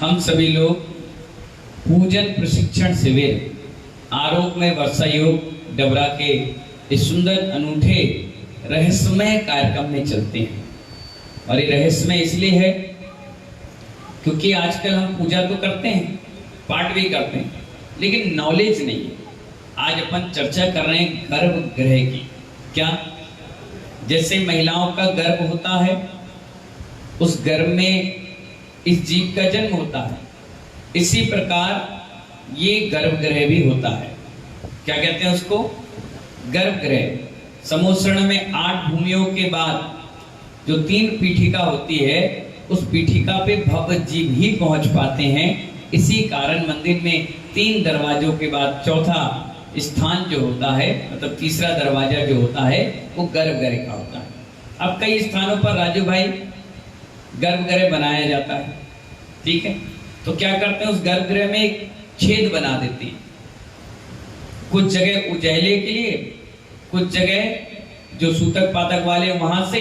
हम सभी लोग पूजन प्रशिक्षण शिविर आरोग्यमय वर्षा योग डबरा के इस सुंदर अनूठे रहस्यमय कार्यक्रम में चलते हैं। और ये रहस्यमय इसलिए है क्योंकि आजकल हम पूजा तो करते हैं, पाठ भी करते हैं, लेकिन नॉलेज नहीं है। आज अपन चर्चा कर रहे हैं गर्भगृह की। क्या? जैसे महिलाओं का गर्भ होता है, उस गर्भ में इस जीव का जन्म होता है, इसी प्रकार ये गर्भगृह भी होता है। क्या कहते हैं उसको? गर्भगृह। समोसरण में 8 भूमियों के बाद जो 3 पीठिका होती है, उस पीठिका पे भव्य जीव ही पहुंच पाते हैं। इसी कारण मंदिर में 3 दरवाजों के बाद चौथा स्थान जो होता है, मतलब तीसरा दरवाजा जो होता है, वो गर्भगृह का होता है। अब कई स्थानों पर राजू भाई गर्भगृह बनाया जाता है, ठीक है? तो क्या करते हैं, उस गर्भगृह में एक छेद बना देते हैं। कुछ जगह उजाले के लिए, कुछ जगह जो सूतक पातक वाले वहां से,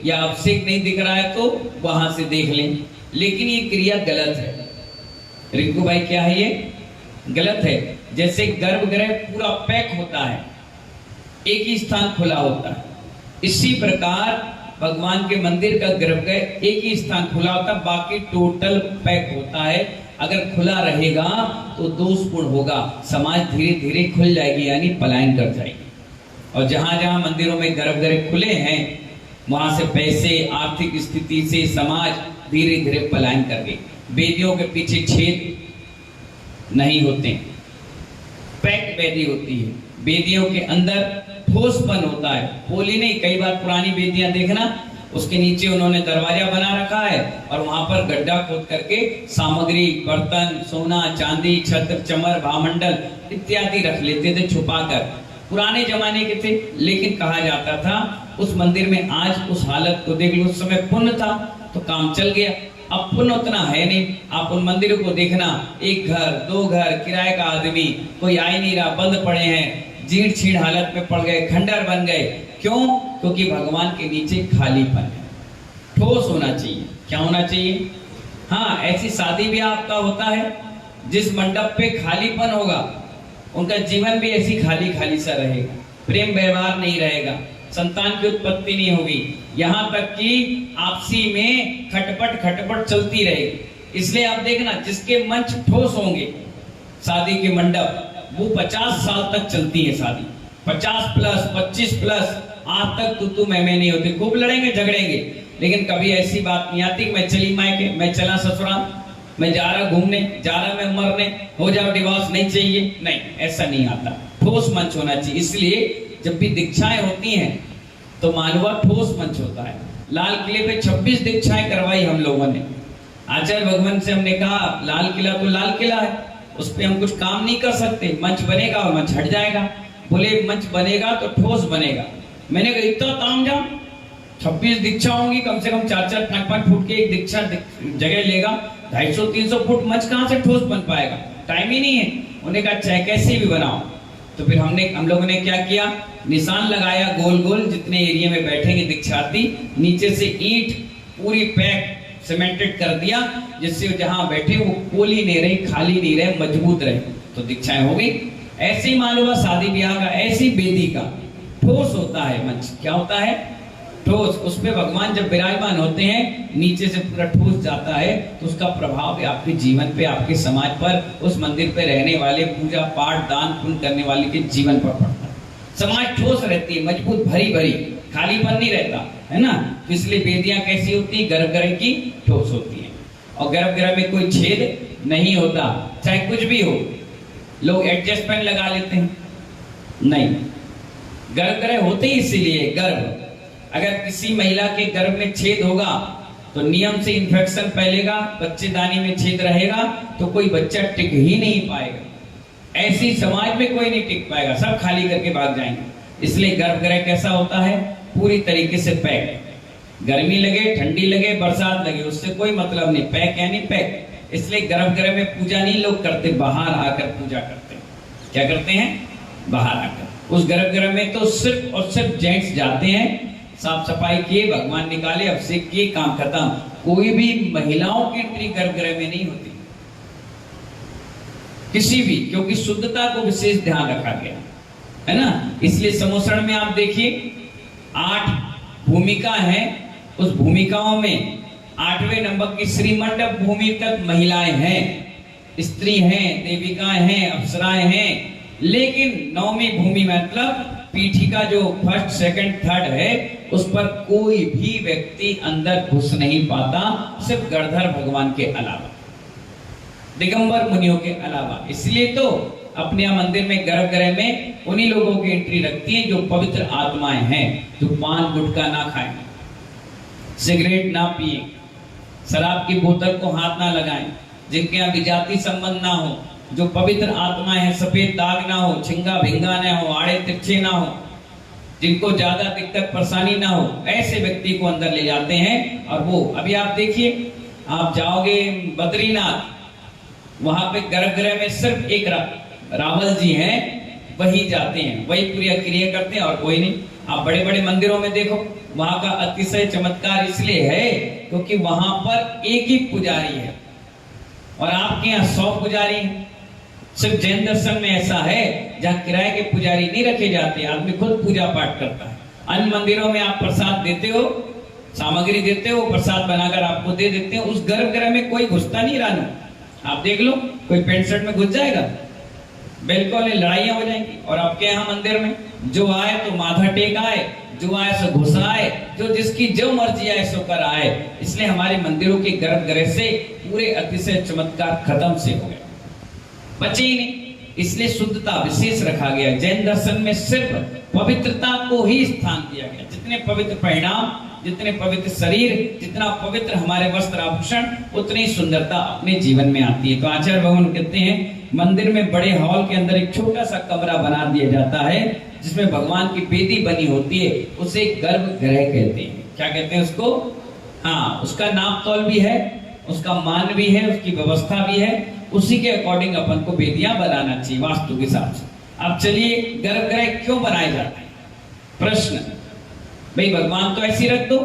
या अभिषेक नहीं दिख रहा है तो वहां से देख लें। लेकिन ये क्रिया गलत है रिंकू भाई। क्या है ये? गलत है। जैसे गर्भगृह पूरा पैक होता है, एक ही स्थान खुला होता है, इसी प्रकार भगवान के मंदिर का गर्भगृह एक ही स्थान खुला होता है, बाकी टोटल पैक होता है। अगर खुला रहेगा तो दोषपूर्ण होगा, समाज धीरे धीरे खुल जाएगी, यानी पलायन कर जाएगी। और जहां जहां मंदिरों में गर्भगृह खुले हैं, वहां से पैसे, आर्थिक स्थिति से समाज धीरे धीरे पलायन कर गई। वेदियों के पीछे छेद नहीं होते, पैक्ड वेदी होती है। वेदियों के अंदर ठोसपन होता है, पोली नहीं। कई बार पुरानी वेदियां देखना, उसके नीचे उन्होंने दरवाजा बना रखा है और वहां पर गड्ढा खोद करके सामग्री, बर्तन, सोना, चांदी, छत्र, चमर, भामंडल इत्यादि रख लेते थे छुपाकर। पुराने जमाने के थे, लेकिन कहा जाता था उस मंदिर में आज उस हालत को देख लो। उस समय पुण्य था तो काम चल गया, अब पुण्य उतना है नहीं। आप उन मंदिरों को देखना, 1 घर 2 घर किराए का आदमी, कोई आ ही नहीं रहा, बंद पड़े हैं, जीर्ण छीण हालत में पड़ गए, खंडर बन गए। क्यों? क्योंकि भगवान के नीचे खालीपन है। ठोस होना चाहिए। क्या होना चाहिए? हाँ, ऐसी शादी ब्याह आपका होता है, जिस मंडप पे खालीपन होगा, उनका जीवन भी ऐसी खाली खाली सा रहेगा, प्रेम व्यवहार नहीं रहेगा, संतान की उत्पत्ति नहीं होगी, यहाँ तक कि आपसी में खटपट चलती रहेगी। इसलिए आप देखना, जिसके मंच ठोस होंगे, शादी के मंडप, वो 50 साल तक चलती है शादी। 50 प्लस 25 प्लस आज तक तू मैं नहीं होते। खूब लड़ेंगे झगड़ेंगे, लेकिन कभी ऐसी बात नहीं आती मैं चली मायके, मैं चला ससुराल, मैं जा रहा घूमने, जा रहा मैं मरने, हो जाओ डिवोर्स, नहीं चाहिए। नहीं, ऐसा नहीं आता। ठोस मंच होना चाहिए। इसलिए जब भी दीक्षाएं होती हैं तो मालवा ठोस मंच होता है। लाल किले पे 26 दीक्षाएं करवाई हम लोगों ने। आचार्य भगवान से हमने कहा, लाल किला तो लाल किला है, उस पे हम कुछ काम नहीं कर सकते, मंच बनेगा और मंच हट जाएगा। बोले मंच बनेगा तो ठोस बनेगा। मैंने कहा इतना तामझाम, 26 दीक्षा होंगी, कम से कम 4-4 5-5 फुट की एक दीक्षा जगह लेगा, 250-300 फुट मंच कहाँ से ठोस बन पाएगा? टाइम ही नहीं है। उन्होंने कहा चाहे कैसे भी बनाओ। तो फिर हम लोगों ने क्या किया, निशान लगाया गोल गोल, जितने एरिया में बैठेंगे दीक्षार्थी, नीचे से ईंट पूरी पैक सीमेंटेड कर दिया, जिससे जहां बैठे वो पोली नहीं रहे, खाली नहीं रहे, मजबूत रहे। तो दीक्षाएं हो गई। ऐसे ही मालूम शादी ब्याह का, ऐसी वेदी का ठोस होता है मंच। क्या होता है? ठोस। उस पे भगवान जब विराजमान होते हैं, नीचे से पूरा ठोस जाता है, तो उसका प्रभाव आपके जीवन पे, आपके समाज पर, उस मंदिर पे रहने वाले, पूजा पाठ दान पुण्य करने वाले के जीवन पर पड़ता है। समाज ठोस रहती है, मजबूत, भरी भरी, खालीपन नहीं रहता है ना। तो इसलिए वेदियां कैसी होती है? गर्भगृह की ठोस होती है। और गर्भगृह में कोई छेद नहीं होता, चाहे कुछ भी हो। लोग एडजस्टमेंट लगा लेते हैं, नहीं। गर्भगृह होते ही इसीलिए। गर्भ, अगर किसी महिला के गर्भ में छेद होगा तो नियम से इन्फेक्शन फैलेगा, बच्चेदानी में छेद रहेगा, तो कोई बच्चा टिक ही नहीं पाएगा। ऐसी समाज में कोई नहीं टिक पाएगा, सब खाली करके भाग जाएंगे। इसलिए गर्भगृह कैसा होता है? पूरी तरीके से पैक। गर्मी लगे, ठंडी लगे, बरसात लगे, उससे कोई मतलब नहीं। पैक यानी पैक। इसलिए गर्भगृह में पूजा नहीं लोग करते, बाहर आकर पूजा करते हैं। क्या करते हैं? बाहर आकर। उस गर्भगृह में तो सिर्फ और सिर्फ जेंट्स जाते हैं, साफ सफाई किए, भगवान निकाले, अभिषेक किए, काम खत्म। कोई भी महिलाओं की एंट्री गर्भगृह में नहीं होती। किसी भी, क्योंकि शुद्धता को विशेष ध्यान रखा गया है ना। इसलिए समोसण में आप देखिए 8 भूमिका है, उस भूमिकाओं में 8वें नंबर की श्रीमंडप भूमि तक महिलाएं हैं, स्त्री हैं, देविकाएं हैं, अप्सराएं हैं। लेकिन 9वीं भूमि मतलब पीठिका जो फर्स्ट सेकंड थर्ड है, उस पर कोई भी व्यक्ति अंदर घुस नहीं पाता, सिर्फ गणधर भगवान के अलावा, दिगंबर मुनियों के अलावा। इसलिए तो अपने यहाँ मंदिर में गर्भगृह में उन्हीं लोगों की एंट्री रखती है जो पवित्र आत्माएं हैं, जो पान गुटखा ना खाएं, सिगरेट ना पिए, शराब की बोतल को हाथ ना लगाएं, जिनके यहाँ विजाति संबंध ना हो, जो पवित्र आत्माएं हैं, सफेद दाग ना हो, छिंगा भिंगा ना हो, आड़े तिरछे ना हो, जिनको ज्यादा दिक्कत परेशानी ना हो, ऐसे व्यक्ति को अंदर ले जाते हैं। और वो अभी आप देखिए, आप जाओगे बद्रीनाथ, वहां पे गर्भगृह में सिर्फ एक रावल जी हैं, वही जाते हैं, वही पूरी क्रिया करते हैं और कोई नहीं। आप बड़े बड़े मंदिरों में देखो, वहां का अतिशय चमत्कार इसलिए है क्योंकि वहां पर एक ही पुजारी है और आपके यहाँ 100 पुजारी हैं। सिर्फ जैन दर्शन में ऐसा है जहाँ किराए के पुजारी नहीं रखे जाते, आदमी खुद पूजा पाठ करता है। अन्य मंदिरों में आप प्रसाद देते हो, सामग्री देते हो, प्रसाद बनाकर आपको दे देते हो, उस गर्भगृह में कोई घुसता नहीं। रानू आप देख लो, कोई पेंट शर्ट में घुस जाएगा, बिल्कुल लड़ाइयां हो जाएंगी। और आपके यहाँ मंदिर में जो आए तो माथा टेक आए, जो आए सो घुस आए, जो जिसकी जो मर्जी आए सो कर आए। इसलिए हमारे मंदिरों के गर्भगृह से पूरे अतिशय चमत्कार खत्म से हो गए, बचे ही नहीं। इसलिए शुद्धता विशेष रखा गया। जैन दर्शन में सिर्फ पवित्रता को ही स्थान दिया गया। जितने पवित्र परिणाम, जितने पवित्र शरीर, जितना पवित्र हमारे वस्त्र आभूषण, उतनी सुंदरता अपने जीवन में आती है। तो आचार्य भगवान कहते हैं मंदिर में बड़े हॉल के अंदर एक छोटा सा कमरा बना दिया जाता है जिसमें भगवान की वेदी बनी होती है, उसे गर्भगृह कहते हैं। क्या कहते हैं उसको? हाँ, उसका नाप तौल भी है, उसका मान भी है, उसकी व्यवस्था भी है। उसी के अकॉर्डिंग अपन को वेदियां बनाना चाहिए वास्तु के हिसाब से। अब चलिए, गर्भगृह क्यों बनाए जाते हैं? प्रश्न, भाई भगवान तो ऐसे रख दो,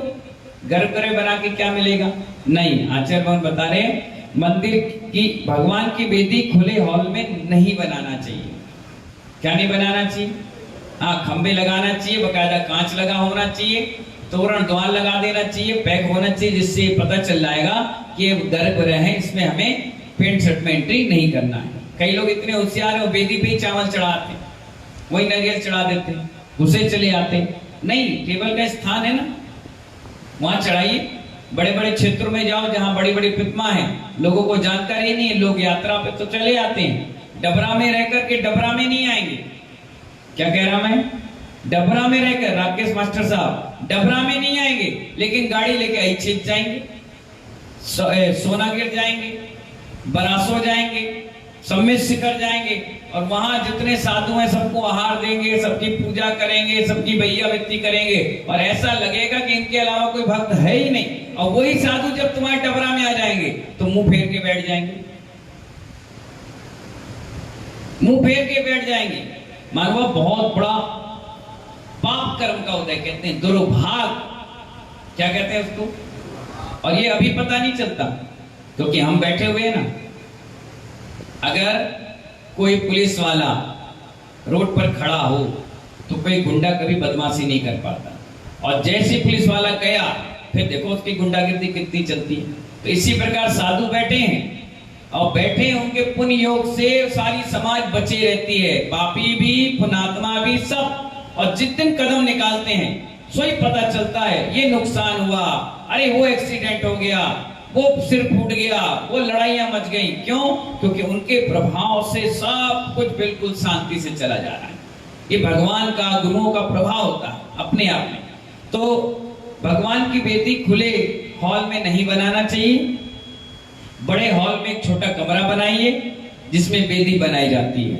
गर्भगृह बना के क्या मिलेगा? नहीं, आचार्य भगवान बता रहे हैं मंदिर की, भगवान की वेदी खुले हॉल में नहीं बनाना चाहिए। क्या नहीं बनाना चाहिए? हाँ, खंबे लगाना चाहिए, बकायदा कांच लगा होना चाहिए, तोरण द्वार लगा देना चाहिए, पैक होना चाहिए, जिससे पता चल जाएगा कि ये गर्भगृह है, इसमें हमें पेंट शर्ट में एंट्री नहीं करना है। कई लोग इतने होशियार है, वेदी पे ही चावल चढ़ाते, वही नारियल चढ़ा देते, घुसे चले आते। नहीं, टेबल का स्थान है ना, वहां चढ़ाइए। बड़े बड़े क्षेत्रों में जाओ जहां बड़ी बड़ी प्रतिमा है, लोगों को जानकारी नहीं है, लोग यात्रा पे तो चले आते हैं, डबरा में रह करके डबरा में नहीं आएंगे। क्या कह रहा मैं? डबरा में रहकर, राकेश मास्टर साहब, डबरा में नहीं आएंगे, लेकिन गाड़ी लेके ऐच्छिक जाएंगे, सोनागिर जाएंगे, बरासो जाएंगे, सम्मित शिखर जाएंगे, और वहां जितने साधु हैं सबको आहार देंगे, सबकी पूजा करेंगे, सबकी भैया व्यक्ति करेंगे, और ऐसा लगेगा कि इनके अलावा कोई भक्त है ही नहीं। और वही साधु जब तुम्हारे डबरा में आ जाएंगे तो मुंह फेर के बैठ जाएंगे, मुंह फेर के बैठ जाएंगे। मानो बहुत बड़ा पाप कर्म का उदय, कहते हैं दुर्भाग, क्या कहते हैं उसको? और ये अभी पता नहीं चलता क्योंकि हम बैठे हुए हैं ना। अगर कोई पुलिस वाला रोड पर खड़ा हो तो कोई गुंडा कभी बदमाशी नहीं कर पाता, और जैसे पुलिस वाला गया फिर देखो उसकी गुंडागिर्दी कितनी चलती है। तो इसी प्रकार साधु बैठे हैं, और बैठे हैं उनके पुण्य योग से सारी समाज बची रहती है, पापी भी पुणात्मा भी सब। और जिस दिन कदम निकालते हैं सोई पता चलता है ये नुकसान हुआ, अरे वो एक्सीडेंट हो गया, वो सिर फूट गया, वो लड़ाइयां मच गई। क्यों? क्योंकि उनके प्रभाव से सब कुछ बिल्कुल शांति से चला जा रहा है। ये भगवान का, गुरुओं का प्रभाव होता है अपने आप में। तो भगवान की वेदी खुले हॉल में नहीं बनाना चाहिए, बड़े हॉल में एक छोटा कमरा बनाइए जिसमें वेदी बनाई जाती है।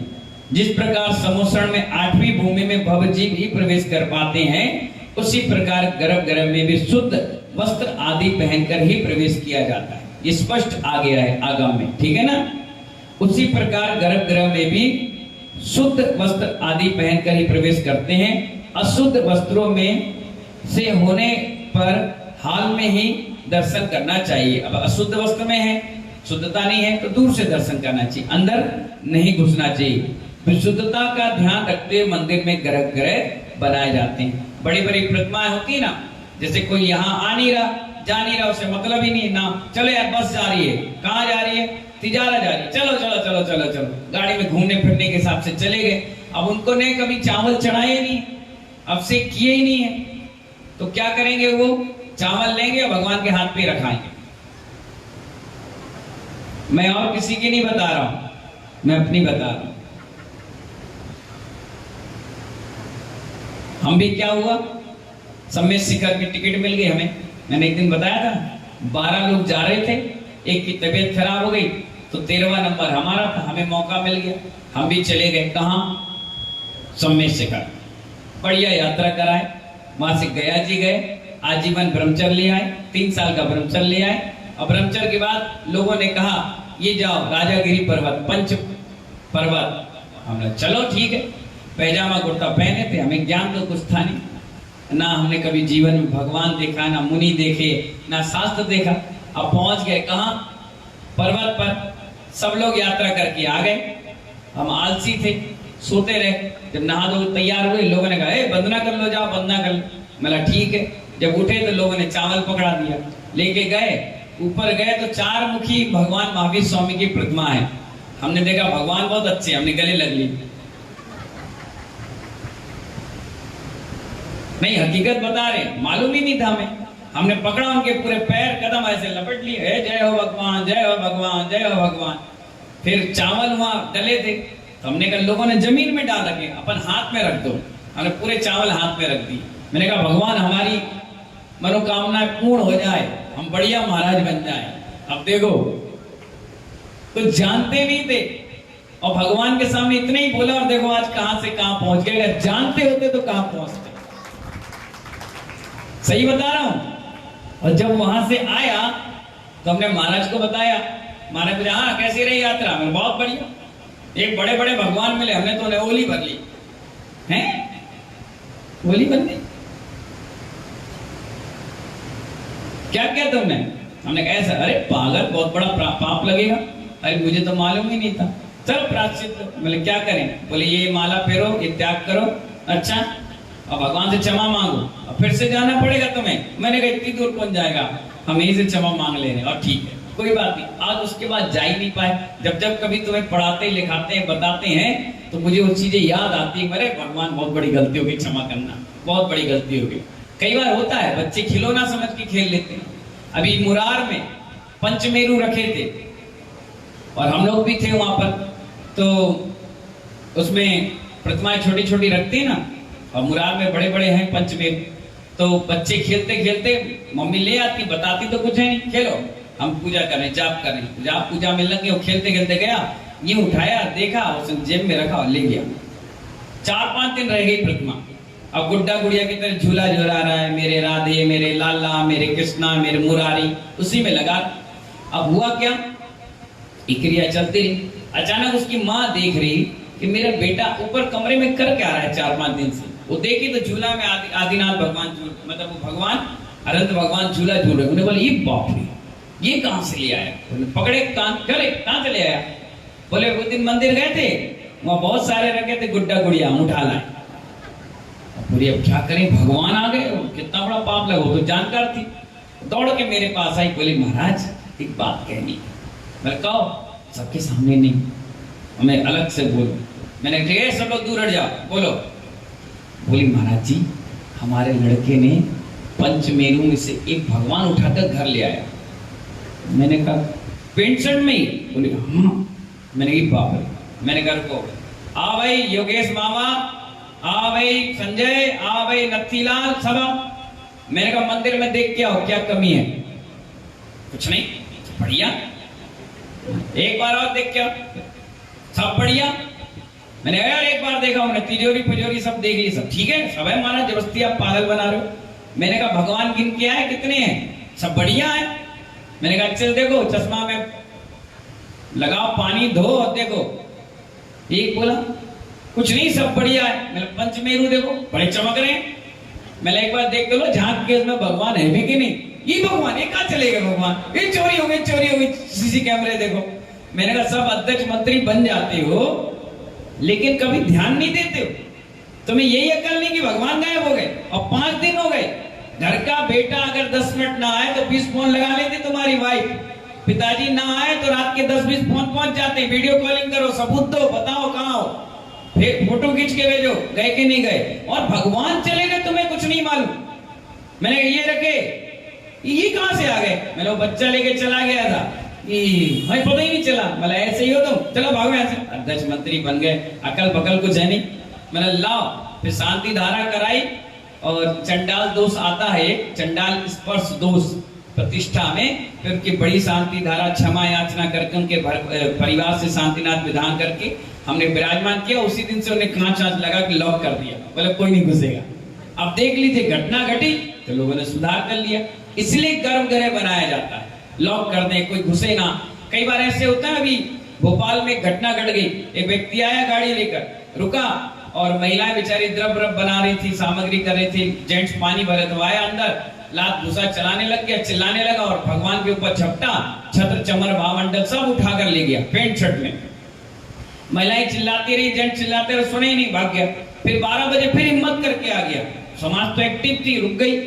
जिस प्रकार समोसण में 8वीं भूमि में भवजीव ही प्रवेश कर पाते हैं, उसी प्रकार गर्भगृह में भी शुद्ध वस्त्र आदि पहनकर ही प्रवेश किया जाता है। ये स्पष्ट आ गया है आगम में, ठीक है ना? उसी प्रकार गर्भगृह में भी शुद्ध वस्त्र आदि पहनकर ही प्रवेश करते हैं। अशुद्ध वस्त्रों में से होने पर हाल में ही दर्शन करना चाहिए। अब अशुद्ध वस्त्र में है शुद्धता नहीं है तो दूर से दर्शन करना चाहिए, अंदर नहीं घुसना चाहिए। विशुद्धता का ध्यान रखते हुए मंदिर में गर्भगृह बनाए जाते हैं। बड़ी बड़ी प्रतिमाएं होती है ना, जैसे कोई यहाँ आ नहीं रहा, जा नहीं रहा, उसे मतलब ही नहीं ना, चलो यार बस जा रही है, कहाँ जा रही है, तिजारा जा रही है, चलो चलो चलो चलो चलो, गाड़ी में घूमने फिरने के हिसाब से चले गए। अब उनको ने कभी चावल चढ़ाए नहीं, अब से किए ही नहीं है, तो क्या करेंगे, वो चावल लेंगे और भगवान के हाथ पे रखाएंगे। मैं और किसी की नहीं बता रहा हूं, मैं अपनी बता रहा हूं। हम भी क्या हुआ, सम्मेद शिखर की टिकट मिल गई हमें। मैंने एक दिन बताया था 12 लोग जा रहे थे, एक की तबीयत खराब हो गई तो 13वां नंबर हमारा था, हमें मौका मिल गया, हम भी चले गए। कहां, सम्मेद शिखर, बढ़िया यात्रा कराए। वहां से गया जी गए, आजीवन ब्रह्मचर्य आए, 3 साल का ब्रह्मचर्य आए। और ब्रह्मचर्य के बाद लोगों ने कहा ये जाओ राजागिरी पर्वत, पंच पर्वत। हमने चलो ठीक है, पैजामा कुर्ता पहने थे, हमें ज्ञान तो कुछ था नहीं ना, हमने कभी जीवन में भगवान देखा ना, मुनि देखे ना, शास्त्र देखा। अब पहुंच गए कहां, पर्वत पर। सब लोग यात्रा करके आ गए, हम आलसी थे, सोते रहे। जब नहा धो तैयार हुए, लोगों ने कहा वंदना कर लो, जाओ वंदना कर लो। मैं ठीक है। जब उठे तो लोगों ने चावल पकड़ा दिया, लेके गए, ऊपर गए तो 4 मुखी भगवान महावीर स्वामी की प्रतिमा है। हमने देखा भगवान बहुत अच्छे, हमने गले लग ली। नहीं, हकीकत बता रहे, मालूम ही नहीं था हमें। हमने पकड़ा उनके पूरे पैर कदम ऐसे लपट लिए, जय हो भगवान, जय हो भगवान, जय हो भगवान। फिर चावल वहां डले थे, तो हमने कहा लोगों ने जमीन में डाल रखे, अपन हाथ में रख दो। हमने पूरे चावल हाथ में रख दिए। मैंने कहा भगवान हमारी मनोकामना पूर्ण हो जाए, हम बढ़िया महाराज बन जाए। अब देखो, तो जानते नहीं थे और भगवान के सामने इतने ही बोला, और देखो आज कहां से कहां पहुंच गए। अगर जानते होते तो कहां पहुंचते। सही बता रहा हूं। और जब वहां से आया तो हमने महाराज को बताया। महाराज बोले हाँ कैसी रही यात्रा। मैंने बहुत बढ़िया, एक बड़े बड़े भगवान मिले, हमने तो उन्हें ओली भर ली है, ओली भर ली। क्या किया तुमने? हमने कहा ऐसा। अरे पागल, बहुत बड़ा पाप लगेगा। अरे मुझे तो मालूम ही नहीं था, चलो प्रायश्चित। बोले क्या करें? बोले ये माला फेरो, ये त्याग करो। अच्छा, अब भगवान से क्षमा मांगो, अब फिर से जाना पड़ेगा तुम्हें। मैंने कहा इतनी दूर कौन जाएगा, हम यहीं से क्षमा मांग ले रहे। और ठीक है, कोई बात नहीं। आज उसके बाद जा ही नहीं पाए। जब जब कभी तुम्हें पढ़ाते लिखाते हैं बताते हैं तो मुझे वो चीजें याद आती है। अरे भगवान बहुत बड़ी गलती हो गई, क्षमा करना, बहुत बड़ी गलती हो गई। कई बार होता है, बच्चे खिलौना समझ के खेल लेते हैं। अभी मुरार में पंचमेरु रखे थे और हम लोग भी थे वहां पर, तो उसमें प्रतिमाएं छोटी छोटी रखती है ना, और मुरार में बड़े बड़े हैं पंचमेरु। तो बच्चे खेलते खेलते मम्मी ले आती, बताती तो कुछ है नहीं, खेलो हम पूजा कर रहे हैं, जाप कर रहे हैं। जाप पूजा में लग गए, खेलते खेलते गया, ये उठाया, देखा, उसने जेब में रखा और ले गया। 4-5 दिन रह गई प्रतिमा। अब गुड्डा गुड़िया की तरह झूला झूला रहा है, मेरे राधे, मेरे लाला, मेरे कृष्णा, मेरे मुरारी, उसी में लगा। अब हुआ क्या, क्रिया चलती रही। अचानक उसकी माँ देख रही कि मेरा बेटा ऊपर कमरे में कर क्या रहा है 4-5 दिन से। वो देखी तो झूला में आदिनाथ भगवान मतलब वो भगवान अनंत भगवान झूला झूल रहे। उन्हें बोले ये बाप रे, ये कहां से ले आया? पकड़े कान, करे कहां से ले आया? बोले वो दिन मंदिर गए थे, वहां बहुत सारे रखे थे गुड्डा गुड़िया, उठा लाए। बोले अब क्या करें, भगवान आ गए, कितना बड़ा पाप लगा। वो तो जानकार थी, दौड़ के मेरे पास आई, बोले महाराज एक बात कहनी। मैंने कहो, सबके सामने नहीं, हमें अलग से बोलो। मैंने कहा सब लोग दूर हट जाओ, बोलो। बोली महाराज जी हमारे लड़के ने पंचमेरु में से एक भगवान उठाकर घर ले आया। मैंने कहा पेंट शर्ट में ही? बोले हाँ। मैंने कहा बाप रे। मैंने कहा रुको, आ भाई योगेश मामा, आ भाई संजय, आ भाई नथीलाल, सब आओ। मैंने कहा मंदिर में देख के आओ क्या कमी है। कुछ नहीं, बढ़िया। एक बार और देख के आओ, सब बढ़िया। मैंने यार एक बार देखा, उन्हें तिजोरी पुजोरी सब देख ली, सब ठीक है, सब है महाराज, जबरदस्ती आप पागल बना रहे हो। मैंने कहा भगवान गिन के आए कितने हैं? सब बढ़िया है। मैंने कहा चल देखो चश्मा में लगाओ, पानी धो और देखो। एक बोला कुछ नहीं, सब बढ़िया है। मैंने पंचमेरु देखो, बड़े चमक रहे हैं। मैंने एक बार देख लो, झांक के इसमें भगवान है भी कि नहीं? ये भगवान, ये कहाँ चले गए भगवान, ये चोरी हो गई, सीसी कैमरे देखो। मैंने कहा सब अध्यक्ष मंत्री बन जाते हो लेकिन कभी ध्यान नहीं देते हो। तुम्हें यही अकल नहीं कि भगवान गायब हो गए और 5 दिन हो गए। घर का बेटा अगर 10 मिनट ना आए तो 20 फोन लगा लेती तुम्हारी वाइफ, पिताजी ना आए तो रात के 10-20 फोन पहुंच जाते, वीडियो कॉलिंग करो, सबूत दो, बताओ कहां हो, फिर फोटो खींच के भेजो गए कि नहीं गए। और भगवान चले गए तुम्हें कुछ नहीं मालूम। मैंने ये रखे, ये कहां से आ गए? मैंने बच्चा लेके चला गया था, हमें पता ही नहीं चला। मतलब ऐसे ही हो तुम, चलो भागो यहाँ से। अध्यक्ष मंत्री बन गए, अकल बकल कुछ है नहीं। मैंने लाओ, फिर शांति धारा कराई और चंडाल दोष आता है, चंडाल स्पर्श दोष प्रतिष्ठा में, फिर उनकी बड़ी शांति धारा क्षमा याचना करके उनके परिवार से शांतिनाथ विधान करके हमने विराजमान किया। उसी दिन से उन्हें कांच लगा के लॉक कर दिया, बोले कोई नहीं घुसेगा। अब देख लीजिए घटना घटी तो लोगों ने सुधार कर लिया। इसलिए गर्भगृह बनाया जाता है, लॉक कर दे, कोई घुसे ना। कई बार ऐसे होता है, अभी भोपाल में घटना घट गई, एक व्यक्ति आया गाड़ी लेकर, रुका और महिलाएं बेचारी द्रव्य बना रही थी, सामग्री कर रही थी, जेंट्स पानी भरे तो आया अंदर, लात भूसा चलाने लग गया, चिल्लाने लगा और भगवान के ऊपर झपटा, छत्र चमर भावमंडल सब उठाकर ले गया पेंट शर्ट में। महिलाएं चिल्लाती रही, जेंट्स चिल्लाते रहे, सुने ही नहीं, भाग गया। फिर 12 बजे फिर हिम्मत करके आ गया, समाज तो एक्टिव थी, रुक गई,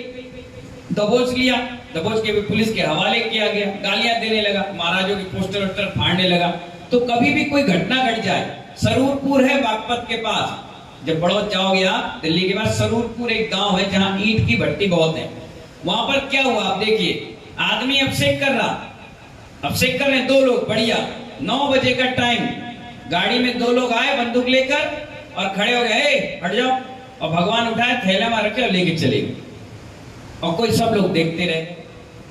दबोच लिया, दबोच के भी पुलिस के हवाले किया गया, गालियां देने लगा, महाराजों की पोस्टर वोस्टर फाड़ने लगा। तो कभी भी कोई घटना घट जाए, सरूरपुर है बागपत के पास, जब बड़ौद जाओगे आप दिल्ली के पास, सरूरपुर एक गांव है जहां ईंट की भट्टी बहुत है। वहां पर क्या हुआ आप देखिए, आदमी अभिषेक कर रहा, अभिषेक कर रहे 2 लोग, बढ़िया, 9 बजे का टाइम, गाड़ी में 2 लोग आए बंदूक लेकर और खड़े हो गए, हट जाओ, और भगवान उठाए थैला में रखे और लेके चले गए। और कोई, सब लोग देखते रहे,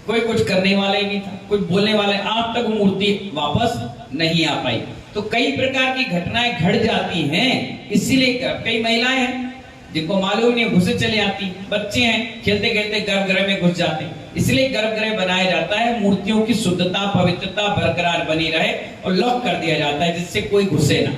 कोई कुछ करने वाला ही नहीं था, कुछ बोलने वाले, आज तक मूर्ति वापस नहीं आ पाई। तो कई प्रकार की घटनाएं घट जाती हैं, इसीलिए कई महिलाएं हैं जिनको मालूम नहीं, घुसे चले आती, बच्चे हैं खेलते खेलते गर्भगृह में घुस जाते हैं। इसलिए गर्भगृह बनाया जाता है, मूर्तियों की शुद्धता पवित्रता बरकरार बनी रहे और लॉक कर दिया जाता है जिससे कोई घुसे ना,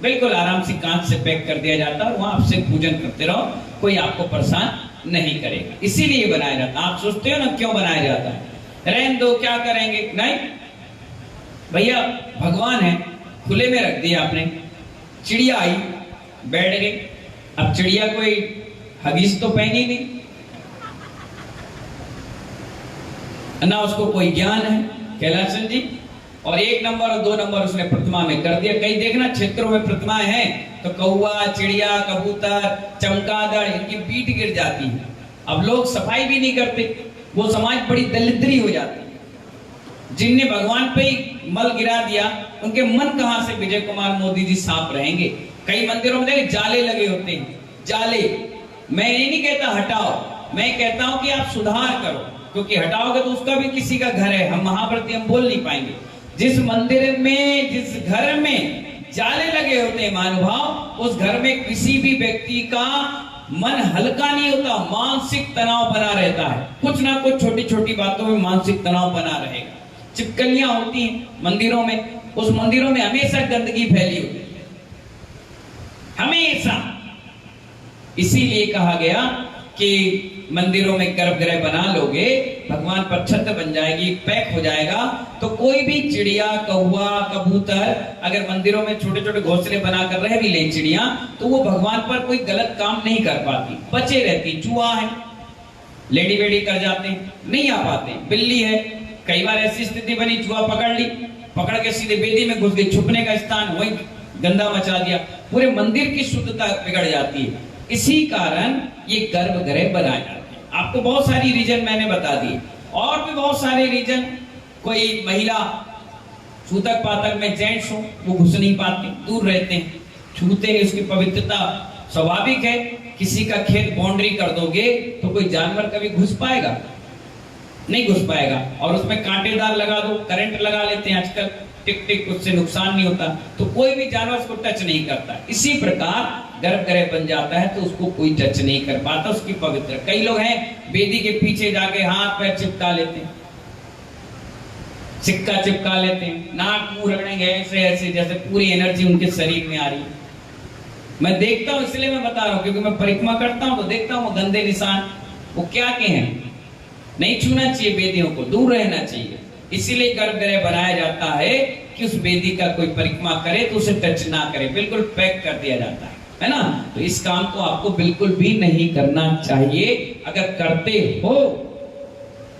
बिल्कुल आराम से कांच से पैक कर दिया जाता है। वहां आपसे पूजन करते रहो, कोई आपको परेशान नहीं करेगा, इसीलिए बनाया जाता है। आप सोचते हो ना क्यों बनाया जाता है, रहने दो क्या करेंगे, नहीं भैया, भगवान है, खुले में रख दिया आपने। चिड़िया आई, बैठ गई, अब चिड़िया कोई हगीज तो पहनी नहीं ना, उसको कोई ज्ञान है कैलाशन जी, और 1 नंबर और 2 नंबर उसने प्रतिमा में कर दिया। कई देखना क्षेत्रों में प्रतिमाएं हैं तो कौवा, चिड़िया, कबूतर, चमगादड़, इनकी पीठ गिर जाती है। अब लोग सफाई भी नहीं करते, वो समाज बड़ी दलिद्री हो जाती है। जिनने भगवान पे ही मल गिरा दिया, उनके मन कहां से विजय कुमार मोदी जी साफ रहेंगे। कई मंदिरों में देखे जाले लगे होते हैं, जाले, मैं ये नहीं कहता हटाओ, मैं कहता हूं कि आप सुधार करो, क्योंकि हटाओगे तो उसका भी किसी का घर है, हम महाव्रती, हम बोल नहीं पाएंगे। जिस मंदिर में, जिस घर में जाले लगे होते हैं महानुभाव, उस घर में किसी भी व्यक्ति का मन हल्का नहीं होता, मानसिक तनाव बना रहता है। कुछ ना कुछ छोटी छोटी बातों में मानसिक तनाव बना रहेगा। चिपकलियां होती हैं मंदिरों में, उस मंदिरों में हमेशा गंदगी फैली होती है, हमेशा। इसीलिए कहा गया कि मंदिरों में गर्भगृह बना लोगे, भगवान पर छत बन जाएगी, पैक हो जाएगा, तो कोई भी चिड़िया, कौवा, कबूतर अगर मंदिरों में छोटे छोटे घोंसले बनाकर रह भी ले चिड़िया, तो वो भगवान पर कोई गलत काम नहीं कर पाती, बचे रहती। चूहा है, लेडी वेडी कर जाते हैं, नहीं आ पाते। बिल्ली है, कई बार ऐसी स्थिति बनी, चूहा पकड़ ली, पकड़ के सीधे बेदी में घुस गई, छुपने का स्थान वही गंदा मचा दिया, पूरे मंदिर की शुद्धता बिगड़ जाती है। इसी कारण ये गर्भगृह बनाए जाते हैं। आपको बहुत सारी रीजन मैंने बता दी, और भी बहुत सारे रीजन। कोई महिला सूतक पातक में जेंट्स हो, वो घुस नहीं पाते, दूर रहते हैं, छूते नहीं, उसकी पवित्रता स्वाभाविक है। किसी का खेत बाउंड्री कर दोगे तो कोई जानवर कभी घुस पाएगा? नहीं घुस पाएगा। और उसमें कांटेदार लगा दो, करंट लगा लेते हैं आजकल, टिक टिक, उससे नुकसान नहीं होता, तो कोई भी जानवर उसको टच नहीं करता। इसी प्रकार गर्भगृह बन जाता है तो उसको कोई टच नहीं कर पाता, उसकी पवित्र। कई लोग हैं वेदी के पीछे जाके हाथ पैर चिपका लेते हैं, सिक्का चिपका लेते हैं, नाक मुंह रगड़ेंगे ऐसे ऐसे जैसे पूरी एनर्जी उनके शरीर में आ रही है। मैं देखता हूं, इसलिए मैं बता रहा हूं, क्योंकि मैं परिक्रमा करता हूं तो देखता हूं वो गंदे निशान, वो क्या के हैं, नहीं छूना चाहिए, वेदियों को दूर रहना चाहिए। इसीलिए गर्भगृह बनाया जाता है कि उस वेदी का कोई परिक्रमा करे तो उसे टच ना करे, बिल्कुल पैक कर दिया जाता है ना। तो इस काम को आपको बिल्कुल भी नहीं करना चाहिए। अगर करते हो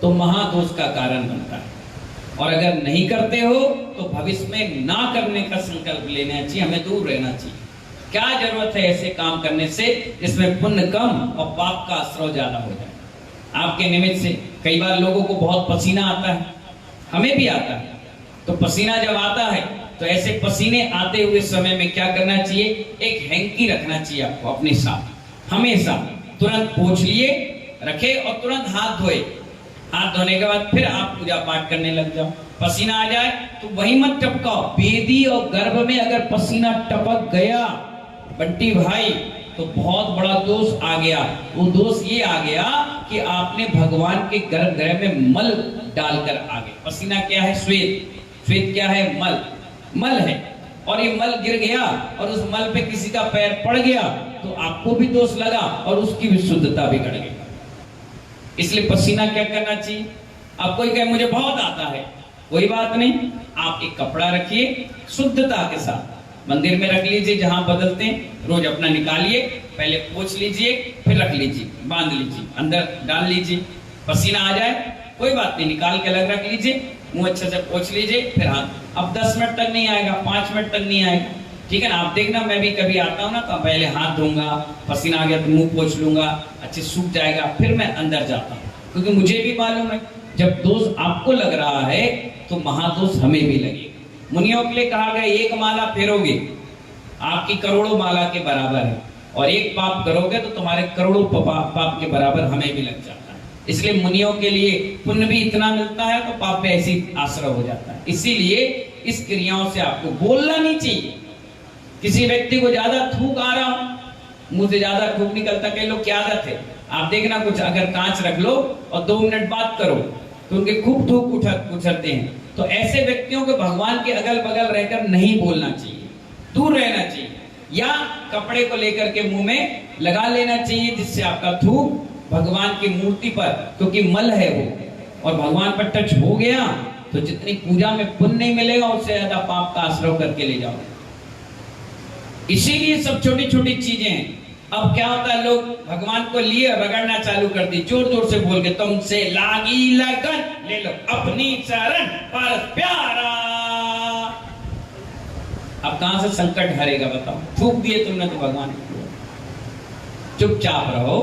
तो महादोष का कारण बनता है, और अगर नहीं करते हो तो भविष्य में ना करने का संकल्प लेना चाहिए, हमें दूर रहना चाहिए। क्या जरूरत है ऐसे काम करने से जिसमें पुण्य कम और पाप का आश्रय ज्यादा हो जाए। आपके निमित्त से कई बार लोगों को बहुत पसीना आता है, हमें भी आता है। तो पसीना जब आता है तो ऐसे पसीने आते हुए समय में क्या करना चाहिए, एक हैंकी रखना चाहिए आपको अपने साथ हमेशा। तुरंत पोंछ लिए रखे और तुरंत हाथ धोए। हाथ धोने के बाद फिर आप पूजा पाठ करने लग जाओ। पसीना आ जाए तो वही मत टपकाओ। वेदी और गर्भ में अगर पसीना टपक गया बंटी भाई तो बहुत बड़ा दोष आ गया। वो दोष ये आ गया कि आपने भगवान के गर्भगृह में मल डालकर आ गए। पसीना क्या है, श्वेत। श्वेत क्या है, मल। मल है, और ये मल गिर गया और उस मल पे किसी का पैर पड़ गया तो आपको भी दोष लगा और उसकी भी शुद्धता बिगड़ गई। इसलिए पसीना क्या करना चाहिए। आप कोई कहे मुझे बहुत आता है, कोई बात नहीं, आप एक कपड़ा रखिए शुद्धता के साथ, मंदिर में रख लीजिए जहां बदलते हैं, रोज अपना निकालिए, पहले पोंछ लीजिए फिर रख लीजिए, बांध लीजिए, अंदर डाल लीजिए। पसीना आ जाए कोई बात नहीं, निकाल के अलग रख लीजिए, मुंह अच्छे से पोंछ लीजिए, फिर हाथ। अब 10 मिनट तक नहीं आएगा, 5 मिनट तक नहीं आएगा, ठीक है ना। आप देखना, मैं भी कभी आता हूँ ना तो पहले हाथ धोऊंगा, पसीना आ गया तो मुंह पोंछ लूंगा, अच्छे सूख जाएगा, फिर मैं अंदर जाता हूँ। क्योंकि मुझे भी मालूम है जब दोष आपको लग रहा है तो महादोष हमें भी लगेगा। मुनियों के लिए कहा गया एक माला फेरोगे आपकी करोड़ों माला के बराबर है, और एक पाप करोगे तो तुम्हारे करोड़ों पाप के बराबर हमें भी लग जाता है। इसलिए मुनियों के लिए पुण्य भी इतना मिलता है तो पाप पे ऐसी आश्रय हो जाता है। इसीलिए इस क्रियाओं से आपको बोलना नहीं चाहिए। किसी व्यक्ति को ज्यादा थूक आ रहा हो, मुंह से ज्यादा थूक निकलता, कई लोग की आदत है, आप देखना कुछ अगर कांच रख लो और 2 मिनट बात करो तो उनके खूब थूक उछलते हैं। तो ऐसे व्यक्तियों को भगवान के अगल बगल रहकर नहीं बोलना चाहिए, दूर रहना चाहिए, या कपड़े को लेकर के मुंह में लगा लेना चाहिए जिससे आपका थूक भगवान की मूर्ति पर, क्योंकि मल है वो, और भगवान पर टच हो गया तो जितनी पूजा में पुण्य नहीं मिलेगा उससे ज्यादा पाप का आश्रय करके ले जाओ। इसीलिए सब छोटी छोटी चीजें हैं। अब क्या होता है, लोग भगवान को लिए रगड़ना चालू कर दी, जोर जोर से बोल के, तुमसे लागी लगन ले लो अपनी चरण पर प्यारा। अब कहां से संकट हरेगा बताओ, थूक दिए तुमने तो भगवान को। चुपचाप रहो,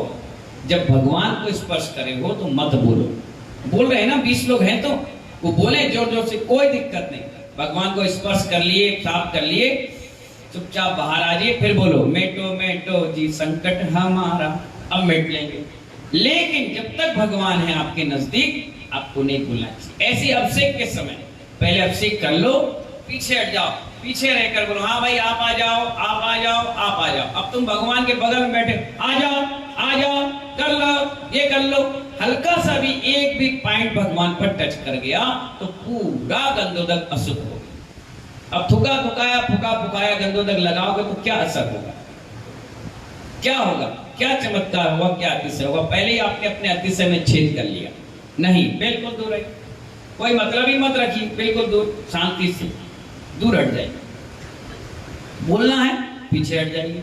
जब भगवान को स्पर्श करे हो तो मत बोलो। बोल रहे हैं ना 20 लोग हैं तो वो बोले जोर जोर से, कोई दिक्कत नहीं। भगवान को स्पर्श कर लिए, साफ कर लिए, चुपचाप बाहर आ जाइए, फिर बोलो मेटो मेटो जी संकट हमारा, अब मिट लेंगे। लेकिन जब तक भगवान है आपके नजदीक आपको नहीं भूलना चाहिए। ऐसे अभिषेक के समय पहले अभिषेक कर लो, पीछे हट जाओ, पीछे रहकर बोलो हाँ भाई आप आ जाओ, आप आ जाओ, आप आ जाओ। अब तुम भगवान के बगल में बैठे, आ जाओ आ जाओ, कर लो ये कर लो। हल्का सा भी एक भी पॉइंट भगवान पर टच कर गया तो पूरा गंधोदक अशुद्ध हो। अब थुका थुकाया फुका फुकाया गंधोदक लगाओगे तो क्या असर होगा, क्या होगा, क्या चमत्कार होगा, क्या अतिशय होगा। पहले ही आपने अपने अतिशय में छेद कर लिया। नहीं, बिल्कुल दूर रहिए, कोई मतलब ही मत रखिए, बिल्कुल दूर, शांति से दूर हट जाइए। बोलना है पीछे हट जाइए,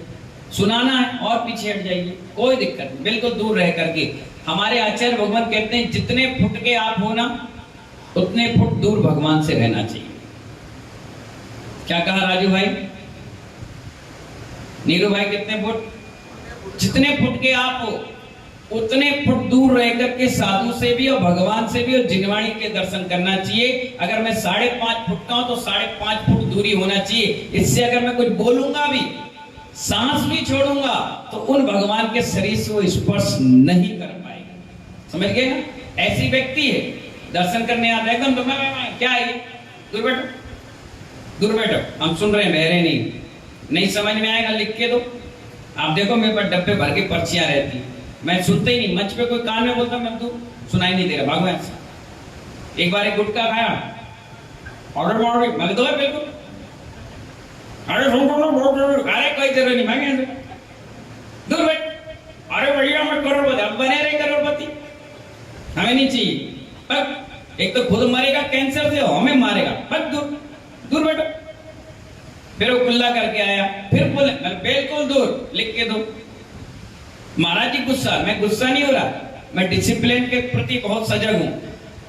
सुनाना है और पीछे हट जाइए, कोई दिक्कत नहीं, बिल्कुल दूर रह करके। हमारे आचार्य भगवान कहते हैं जितने फुट के आप हो ना उतने फुट दूर भगवान से रहना चाहिए। क्या कहा राजू भाई, नीरू भाई, कितने फुट? जितने फुट के आप हो उतने फुट दूर रह करके साधु से भी और भगवान से भी और जिनवाणी के दर्शन करना चाहिए। अगर मैं 5.5 फुट का हूं तो 5.5 फुट दूरी होना चाहिए। इससे अगर मैं कुछ बोलूंगा भी, सांस भी छोड़ूंगा तो उन भगवान के शरीर से वो स्पर्श नहीं कर पाएगा। समझ गए ना? ऐसी व्यक्ति है दर्शन करने आता है एकदम, तो क्या है, दूर बैठो, दूर बैठो, हम सुन रहे हैं, बहरे नहीं समझ में आएगा लिख के दो। आप देखो मेरे पास डब्बे भर के पर्चियां रहती, मैं सुनते ही नहीं। मंच पे कोई कान में बोलता मैं तो सुनाई नहीं दे रहा, भगवान से। एक बार एक गुटखा खाया, ऑर्डर मारो, मैं दो है बिल्कुल, अरे कोई जरूरत नहीं, मैं दूर बैठ, अरे भैया मैं करोड़पति, अब बने रहे करोड़पति, हमें नहीं चाहिए, पर एक तो खुद मरेगा कैंसर से, हमें मारेगा, पर दूर दूर बैठो। फिर वो कुल्ला करके आया, फिर बोले बिल्कुल दूर, लिख के दो। महाराज जी गुस्सा, मैं गुस्सा नहीं हो रहा, मैं डिसिप्लिन के प्रति बहुत सजग हूं।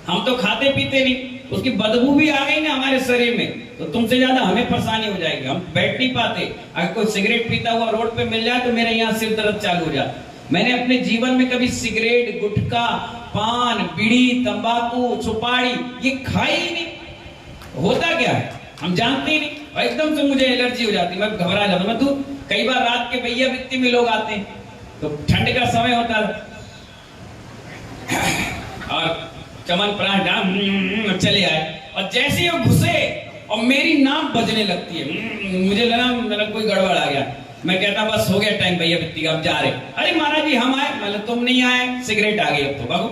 हम तो खाते पीते नहीं, उसकी बदबू भी आ गई ना हमारे शरीर में तो तुमसे ज्यादा हमें परेशानी हो जाएगी, हम बैठ नहीं पाते। अगर कोई सिगरेट पीता हुआ रोड पे मिल जाए तो मेरे यहाँ सिर दर्द चालू हो जाता। मैंने अपने जीवन में कभी सिगरेट, गुटखा, पान, बीड़ी, तंबाकू, सुपारी ये खाई ही नहीं। होता क्या है हम जानते ही नहीं, और एकदम से मुझे एलर्जी हो जाती, मैं घबरा जाता। मैं तो कई बार रात के भैया व्यक्ति में लोग आते हैं तो ठंड का समय होता है और चमन प्राण डाल चले आए, और जैसे ही वो घुसे और मेरी नाम बजने लगती है, मुझे लगा मेरा कोई गड़बड़ आ गया। मैं कहता बस हो गया टाइम भैया व्यक्ति का, अब जा रहे। अरे महाराज जी हम आए, मतलब तुम नहीं आए, सिगरेट आ गई, अब तो भागो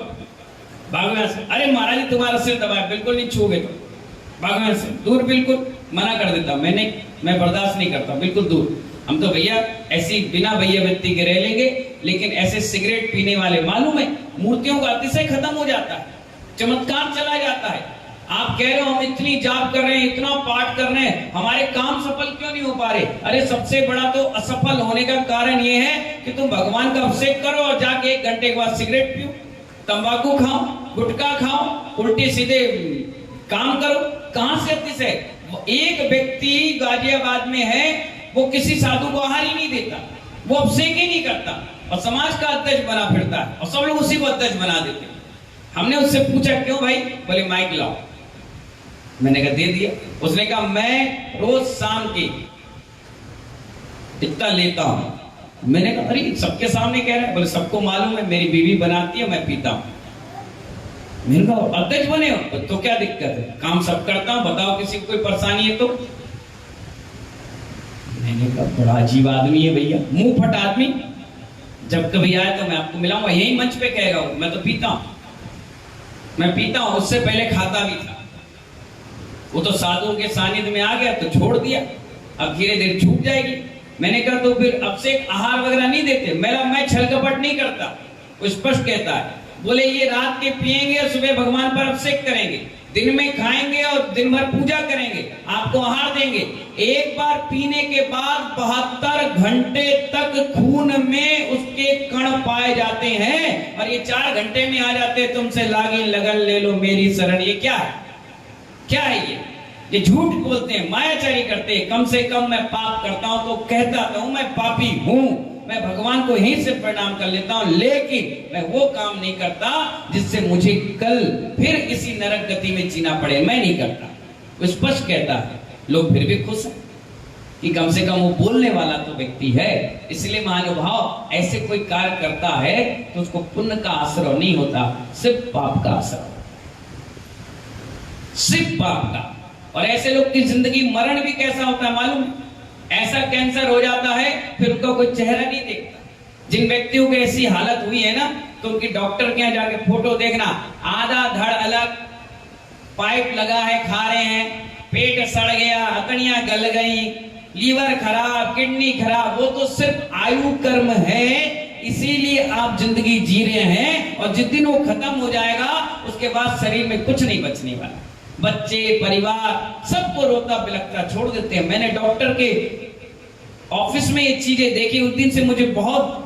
भागो यहाँ से। अरे महाराज जी तुम्हारा सिर दबाया, बिल्कुल नहीं छूओगे तो भागो यहाँ से, दूर, बिल्कुल मना कर देता, मैं बर्दाश्त नहीं करता, बिल्कुल दूर। हम तो भैया ऐसी बिना भैया व्यक्ति के रह लेंगे, लेकिन ऐसे सिगरेट पीने वाले मालूम है मूर्तियों का अतिशय खत्म हो जाता है, चमत्कार चला जाता है। आप कह रहे हो हम इतनी जाप कर रहे हैं, इतना पाठ कर रहे हैं, हमारे काम सफल क्यों नहीं हो पा रहे? अरे सबसे बड़ा तो असफल होने का कारण ये है कि तुम भगवान का अभिषेक करो और जाके 1 घंटे के बाद सिगरेट पियो, तंबाकू खाओ, गुटखा खाओ, उल्टे सीधे काम करो। कहां से अतिशय? एक व्यक्ति गाजियाबाद में है, वो किसी साधु को आहार ही नहीं देता, वो अभिषेक ही नहीं करता और समाज का अध्यक्ष बना फिरता है और सब लोग उसी को अध्यक्ष बना देते हैं। हमने उससे पूछा क्यों भाई? बोले माइक लाओ। मैंने कहा दे दिया। उसने कहा मैं रोज शाम की इतना लेता हूं। मैंने कहा अरे सबके सामने कह रहे हैं? बोले सबको मालूम है, मेरी बीवी बनाती है, मैं पीता हूं। मैंने कहा अध्यक्ष बने हो तो क्या दिक्कत है, काम सब करता हूं, बताओ किसी को कोई परेशानी है तो। मैंने कहा बड़ा अजीब आदमी है भैया, मुंह फट आदमी, जब कभी आए तो मैं आपको मिलाऊंगा, यही मंच पे कहेगा मैं तो पीता हूं, मैं पीता हूं, उससे पहले खाता भी था। वो तो साधुओं के सानिध्य में आ गया तो छोड़ दिया, अब धीरे धीरे छूट जाएगी। मैंने कहा तो फिर अब से आहार वगैरह नहीं देते? मैं छल कपट नहीं करता, वो स्पष्ट कहता है। बोले ये रात के पिएंगे और सुबह भगवान पर अभिषेक करेंगे, दिन में खाएंगे और दिन भर पूजा करेंगे, आपको आहार देंगे। एक बार पीने के बाद 72 घंटे तक खून में उसके कण पाए जाते हैं और ये 4 घंटे में आ जाते हैं, तुमसे लागी लगन ले लो मेरी शरण। ये क्या है? क्या है ये झूठ बोलते हैं, मायाचारी करते हैं। कम से कम मैं पाप करता हूं तो कहता हूं मैं पापी हूं, मैं भगवान को यहीं से प्रणाम कर लेता हूं, लेकिन मैं वो काम नहीं करता जिससे मुझे कल फिर इसी नरक गति में जीना पड़े, मैं नहीं करता। वो स्पष्ट कहता है, लोग फिर भी खुश हैं कि कम से कम वो बोलने वाला तो व्यक्ति है। इसलिए महानुभाव ऐसे कोई कार्य करता है तो उसको पुण्य का आश्रय नहीं होता, सिर्फ पाप का आश्रय, सिर्फ पाप का। और ऐसे लोग की जिंदगी मरण भी कैसा होता है मालूम? ऐसा कैंसर हो जाता है फिर उनका कोई चेहरा नहीं देखता। जिन व्यक्तियों की ऐसी हालत हुई है ना तो उनकी डॉक्टर के यहाँ जाके फोटो देखना, आधा धड़ अलग, पाइप लगा है, खा रहे हैं, पेट सड़ गया, हथड़ियां गल गई, लीवर खराब, किडनी खराब। वो तो सिर्फ आयु कर्म है, इसीलिए आप जिंदगी जी रहे हैं और जिस दिन वो खत्म हो जाएगा उसके बाद शरीर में कुछ नहीं बचने वाला। बच्चे, परिवार सबको रोता बिलखता छोड़ देते हैं। मैंने डॉक्टर के ऑफिस में ये चीजें देखी, उस दिन से मुझे बहुत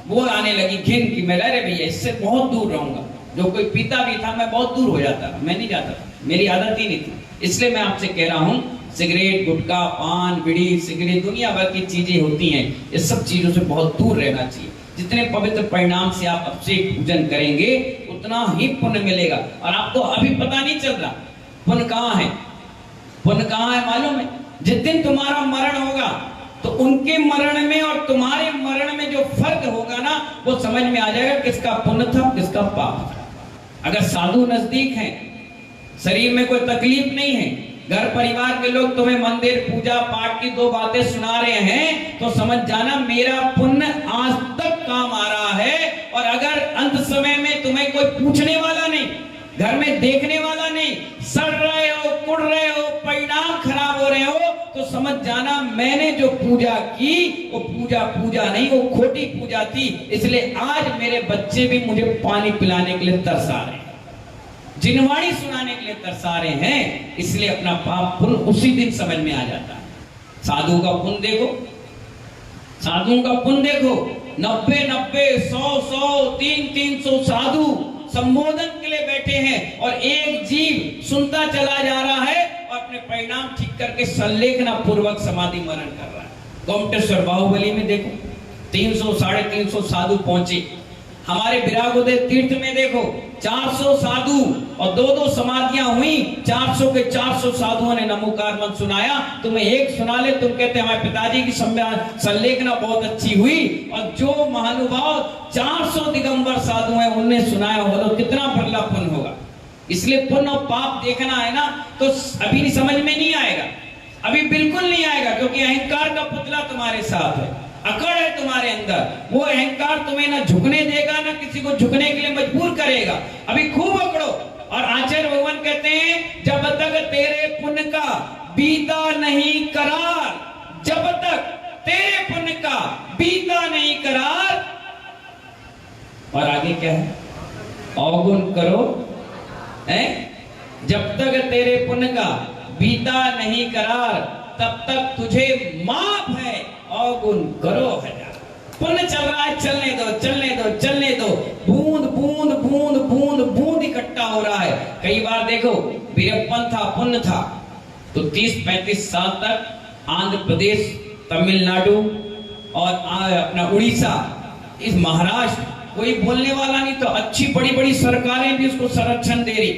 वो आने लगी घिन की मैं अरे भैया इससे बहुत दूर रहूंगा। जो कोई पीता भी था मैं बहुत दूर हो जाता, मैं नहीं जाता, मेरी आदत ही नहीं थी। इसलिए मैं आपसे कह रहा हूं सिगरेट, गुटखा, पान, बीड़ी, सिगरेट, दुनिया भर की चीजें होती हैं, ये सब चीजों से बहुत दूर रहना चाहिए। जितने पवित्र परिणाम से आप अभिषेक पूजन करेंगे उतना ही पुण्य मिलेगा। और आपको अभी पता नहीं चल रहा पुण्य कहाँ है, पुण्य कहाँ है मालूम है? जिस दिन तुम्हारा मरण होगा तो उनके मरण में और तुम्हारे मरण में जो फर्क होगा ना वो समझ में आ जाएगा किसका पुण्य था किसका पाप था। अगर साधु नजदीक हैं, शरीर में कोई तकलीफ नहीं है, घर परिवार के लोग तुम्हें मंदिर पूजा पाठ की 2 बातें सुना रहे हैं तो समझ जाना मेरा पुण्य आज तक काम आ रहा है। और अगर अंत समय में तुम्हें कोई पूछने वाला नहीं, घर में देखने वाला नहीं, सड़ रहे हो, कुड़ रहे हो, परिणाम खराब हो रहे हो तो समझ जाना मैंने जो पूजा की वो पूजा नहीं, वो खोटी पूजा थी। इसलिए आज मेरे बच्चे भी मुझे पानी पिलाने के लिए तरसा रहे हैं। जिनवाणी सुनाने के लिए तरसा रहे हैं, इसलिए अपना पाप पुण्य उसी दिन समझ में आ जाता है। साधु का पुण्य देखो, साधुओं का पुण्य देखो, 90-90, 100-100, 300-300 साधु संबोधन के लिए बैठे हैं और एक जीव सुनता चला जा रहा है और अपने परिणाम ठीक करके संलेखना पूर्वक समाधि मरण कर रहा है। गोमटेश्वर बाहुबली में देखो 300-350 साधु पहुंचे। हमारे विरागोदय तीर्थ में देखो 400 साधु और 2-2 समाधियां हुई, 400 के 400 साधुओं ने नमोकार मंत्र सुनाया। तुम्हें एक सुना ले, तुम कहते हमारे पिताजी की संलेखना बहुत अच्छी हुई, और जो महानुभाव 400 दिगंबर साधु हैं उनने सुनाया होगा तो कितना बड़ा पुण्य होगा। इसलिए पुण्य और पाप देखना है ना, तो अभी समझ में नहीं आएगा, अभी बिल्कुल नहीं आएगा, क्योंकि अहंकार का पुतला तुम्हारे साथ है, अकड़ है तुम्हारे अंदर। वो अहंकार तुम्हें ना झुकने देगा, ना किसी को झुकने के लिए मजबूर करेगा। अभी खूब अकड़ो। और आचार्य भगवान कहते हैं जब तक तेरे पुण्य का बीता नहीं करार, जब तक तेरे पुण्य का बीता नहीं करार, और आगे क्या है, अवगुण करो है, जब तक तेरे पुण्य का बीता नहीं करार तब तक तुझे माफ है, अवगुण करो हजार। पुण्य चल रहा है, चलने दो चलने दो चलने दो, बूंद बूंद बूंद बूंद बूंद इकट्ठा हो रहा है। कई बार देखो वीरप्पन था, पुण्य था, तो 30-35 साल तक आंध्र प्रदेश, तमिलनाडु और अपना उड़ीसा, इस महाराष्ट्र कोई बोलने वाला नहीं, तो अच्छी बड़ी बड़ी सरकारें भी उसको संरक्षण दे रही,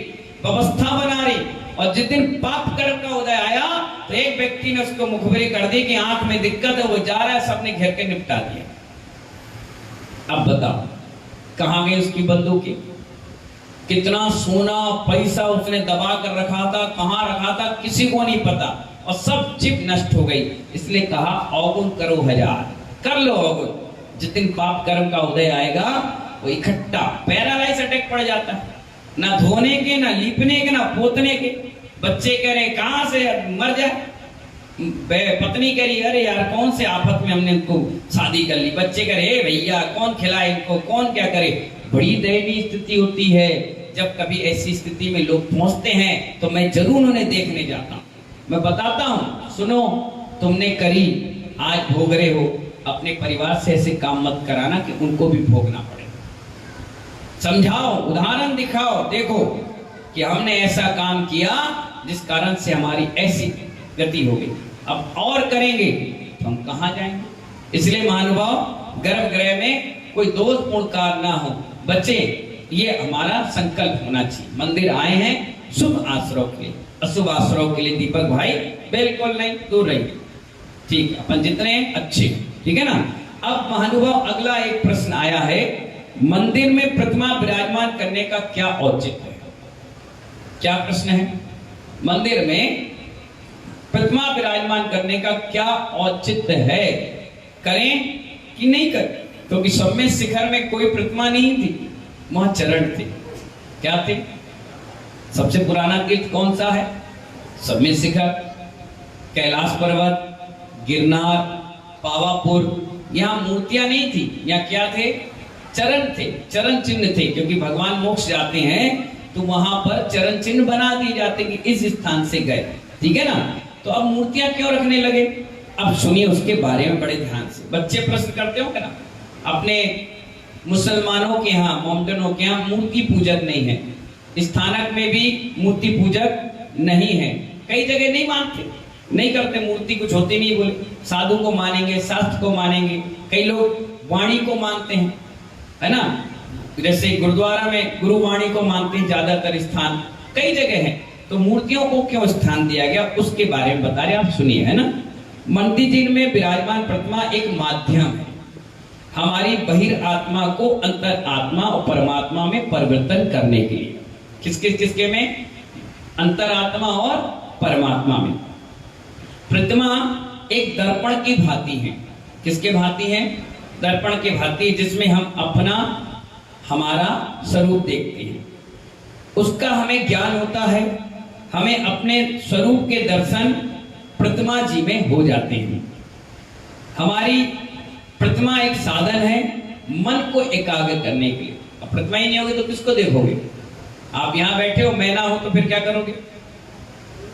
व्यवस्था बना रही। और जिस दिन पाप कर्म का उदय आया तो एक व्यक्ति ने उसको मुखबिरी कर दी कि आंख में दिक्कत है, वो जा रहा है, सबने घेर के निपटा दिया। अब बताओ कहां गई उसकी बंदूकें, कितना सोना पैसा उसने दबा कर रखा था, कहां रखा था किसी को नहीं पता, और सब चिप नष्ट हो गई। इसलिए कहा अवगुण करो हजार, कर लो अवगुण। जिस दिन पाप कर्म का उदय आएगा वो इकट्ठा पैरालाइज अटैक पड़ जाता है, ना धोने के, ना लीपने के, ना पोतने के। बच्चे कह रहे कहां से मर जाए, पत्नी कह रही अरे यार कौन से आफत में हमने इनको शादी कर ली। बच्चे कह रहे भैया कौन खिलाए इनको, कौन क्या करे। बड़ी दयनीय स्थिति होती है। जब कभी ऐसी स्थिति में लोग पहुंचते हैं तो मैं जरूर उन्हें देखने जाता हूं, मैं बताता हूं सुनो तुमने करी, आज भोग रहे हो, अपने परिवार से ऐसे काम मत कराना कि उनको भी भोगना पड़े। समझाओ, उदाहरण दिखाओ, देखो कि हमने ऐसा काम किया जिस कारण से हमारी ऐसी गति हो गई, अब और करेंगे तो हम कहां जाएंगे। इसलिए महानुभाव गर्भगृह में कोई दोषपूर्ण कार्य ना हो। बच्चे ये हमारा संकल्प होना चाहिए। मंदिर आए हैं शुभ आश्रय के लिए, अशुभ आश्रय के लिए दीपक भाई बिल्कुल नहीं, दूर रहिए, ठीक, अपन जितने अच्छे, ठीक है ना। अब महानुभाव अगला एक प्रश्न आया है, मंदिर में प्रतिमा विराजमान करने का क्या औचित्य है। क्या प्रश्न है, मंदिर में प्रतिमा विराजमान करने का क्या औचित्य है, करें कि नहीं करें। क्योंकि सम्मेद शिखर में कोई प्रतिमा नहीं थी, वहां चरण थे। क्या थे, सबसे पुराना तीर्थ कौन सा है, सम्मेद शिखर, कैलाश पर्वत, गिरनार, पावापुर। यहाँ मूर्तियां नहीं थी, यहाँ क्या थे, चरण थे, चरण चिन्ह थे। क्योंकि भगवान मोक्ष जाते हैं तो वहां पर चरण चिन्ह बना दिए जाते कि इस स्थान से गए, ठीक है ना। तो अब मूर्तियां क्यों रखने लगे, अब सुनिए उसके बारे में बड़े ध्यान से। बच्चे प्रश्न करते हो क्या ना, अपने मुसलमानों के यहाँ, मोमडनों के यहाँ मूर्ति पूजक नहीं है, स्थानक में भी मूर्ति पूजक नहीं है, कई जगह नहीं मानते, नहीं करते, मूर्ति कुछ होती नहीं, बोले साधु को मानेंगे, शास्त्र को मानेंगे, कई लोग वाणी को मानते हैं, है ना। जैसे गुरुद्वारा में गुरुवाणी को मानते हैं ज्यादातर स्थान, कई जगह है। तो मूर्तियों को क्यों स्थान दिया गया उसके बारे में बता रहे, आप सुनिए, है ना। मंदिर में विराजमान प्रतिमा एक माध्यम है हमारी बहिर आत्मा को अंतर आत्मा और परमात्मा में परिवर्तन करने के लिए। किसके में, अंतर आत्मा और परमात्मा में। प्रतिमा एक दर्पण की भांति है। किसके भांति है, दर्पण के भांति, जिसमें हम अपना हमारा स्वरूप देखते हैं, उसका हमें ज्ञान होता है, हमें अपने स्वरूप के दर्शन प्रतिमा जी में हो जाते हैं। हमारी प्रतिमा एक साधन है मन को एकाग्र करने के लिए। अब प्रतिमा ही नहीं होगी तो किसको देखोगे, आप यहाँ बैठे हो, मैं ना हो तो फिर क्या करोगे?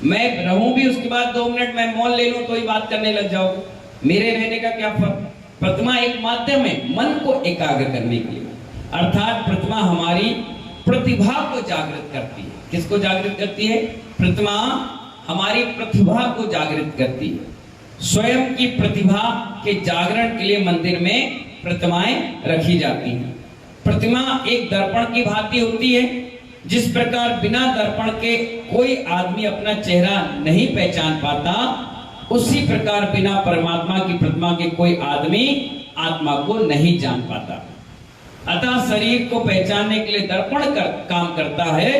मैं रहूं भी, उसके बाद 2 मिनट मैं मौन ले लूं तो ही बात करने लग जाओगे। मेरे रहने का क्या फर्क? प्रतिमा एक माध्यम है मन को एकाग्र करने के लिए, अर्थात प्रतिमा हमारी प्रतिभा को जागृत करती है। किसको जागृत करती है? प्रतिमा हमारी प्रतिभा को जागृत करती है। स्वयं की प्रतिभा के जागरण के लिए मंदिर में प्रतिमाएं रखी जाती हैं। प्रतिमा एक दर्पण की भांति होती है। जिस प्रकार बिना दर्पण के कोई आदमी अपना चेहरा नहीं पहचान पाता, उसी प्रकार बिना परमात्मा की प्रतिमा के कोई आदमी आत्मा को नहीं जान पाता। अतः शरीर को पहचानने के लिए दर्पण काम करता है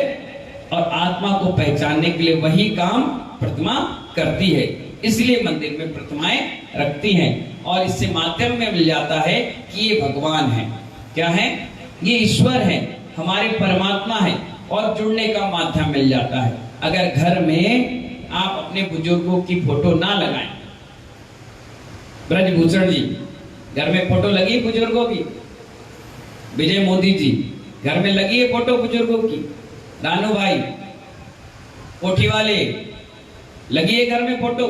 और आत्मा को पहचानने के लिए वही काम प्रतिमा करती है। इसलिए मंदिर में प्रतिमाएं रखती हैं और इससे माध्यम में मिल जाता है कि ये भगवान है। क्या है? ये ईश्वर है, हमारे परमात्मा है और जुड़ने का माध्यम मिल जाता है। अगर घर में आप अपने बुजुर्गों की फोटो ना लगाएं, ब्रजभूषण जी घर में फोटो लगी बुजुर्गों की, विजय मोदी जी घर में लगी है फोटो बुजुर्गों की, रानू भाई कोठी वाले लगी है घर में फोटो।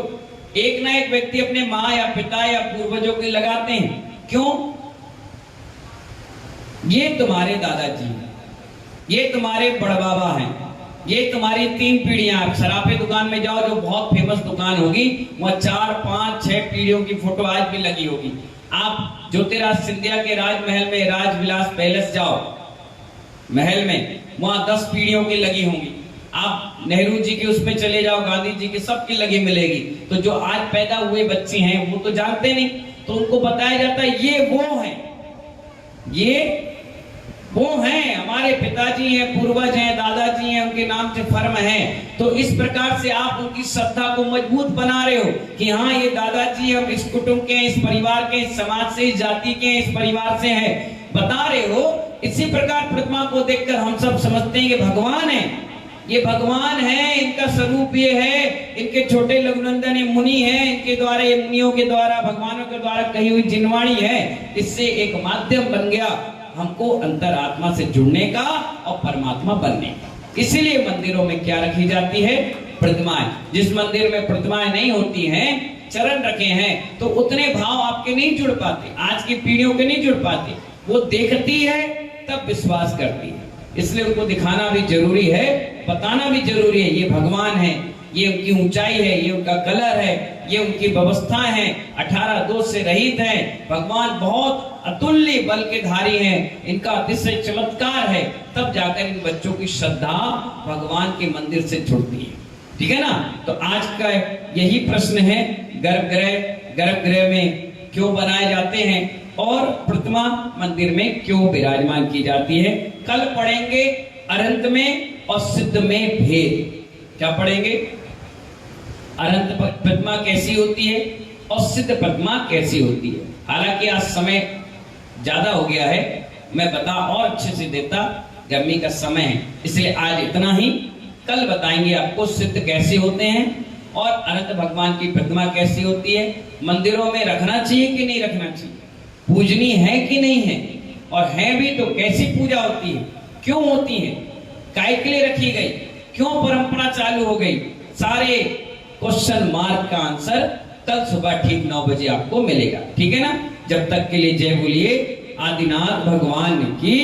एक ना एक व्यक्ति अपने माँ या पिता या पूर्वजों की लगाते हैं। क्यों? ये तुम्हारे दादाजी हैं, ये तुम्हारे बड़बाबा हैं, ये तुम्हारी 3 पीढ़ियां। आप सराफे दुकान में जाओ, जो बहुत फेमस दुकान होगी, वहां 4, 5, 6 पीढ़ियों की फोटो आज भी लगी होगी। आप ज्योतिराज सिंधिया के राजमहल में, राजविलास पैलेस जाओ महल में, वहां 10 पीढ़ियों की लगी होंगी। आप नेहरू जी के उसमें चले जाओ, गांधी जी की, सबकी लगी मिलेगी। तो जो आज पैदा हुए बच्चे हैं वो तो जानते नहीं, तो उनको बताया जाता है ये वो है, ये वो हैं, हमारे पिताजी हैं, पूर्वज हैं, दादाजी हैं, उनके नाम से फर्म है। तो इस प्रकार से आप उनकी श्रद्धा को मजबूत बना रहे हो कि हाँ ये दादाजी हम इस कुटुंब के, इस परिवार के, इस समाज से, इस जाति के, इस परिवार से हैं, बता रहे हो। इसी प्रकार प्रतिमा को देखकर हम सब समझते हैं कि भगवान है, ये भगवान है, इनका स्वरूप ये है, इनके छोटे लघुनंदन ये मुनि है, इनके द्वारा, ये मुनियों के द्वारा, भगवानों के द्वारा कही हुई जिनवाणी है। इससे एक माध्यम बन गया हमको अंतरात्मा से जुड़ने का और परमात्मा बनने का। इसीलिए मंदिरों में क्या रखी जाती है? प्रतिमाएं। जिस मंदिर में प्रतिमाएं नहीं होती हैं, चरण रखे हैं, तो उतने भाव आपके नहीं जुड़ पाते, आज की पीढ़ियों के नहीं जुड़ पाते। वो देखती है तब विश्वास करती है, इसलिए उनको दिखाना भी जरूरी है, बताना भी जरूरी है। ये भगवान है, ये उनकी ऊंचाई है, ये उनका कलर है, ये उनकी व्यवस्थाएं हैं, 18 दोष से रहित हैं। भगवान बहुत अतुल्य बल के धारी हैं, इनका अतिशय चमत्कार है। तब जाकर इन बच्चों की श्रद्धा भगवान के मंदिर से जुड़ती है। ठीक है ना? तो आज का यही प्रश्न है, गर्भगृह में क्यों बनाए जाते हैं और प्रतिमा मंदिर में क्यों विराजमान की जाती है। कल पढ़ेंगे अनंत में और सिद्ध में भेद। क्या पढ़ेंगे? अनंत प्रतिमा कैसी होती है और सिद्ध प्रतिमा कैसी होती है। हालांकि आज समय ज्यादा हो गया है, मैं बता और अच्छे से देता, गर्मी का समय है, इसलिए आज इतना ही। कल बताएंगे आपको सिद्ध कैसे होते हैं और अनंत भगवान की प्रतिमा कैसी होती है, मंदिरों में रखना चाहिए कि नहीं रखना चाहिए, पूजनी है कि नहीं है, और है भी तो कैसी पूजा होती है, क्यों होती है, काय के लिए रखी गई, क्यों परंपरा चालू हो गई। सारे क्वेश्चन मार्क का आंसर कल सुबह ठीक 9 बजे आपको मिलेगा। ठीक है ना? जब तक के लिए जय बोलिए आदिनाथ भगवान की।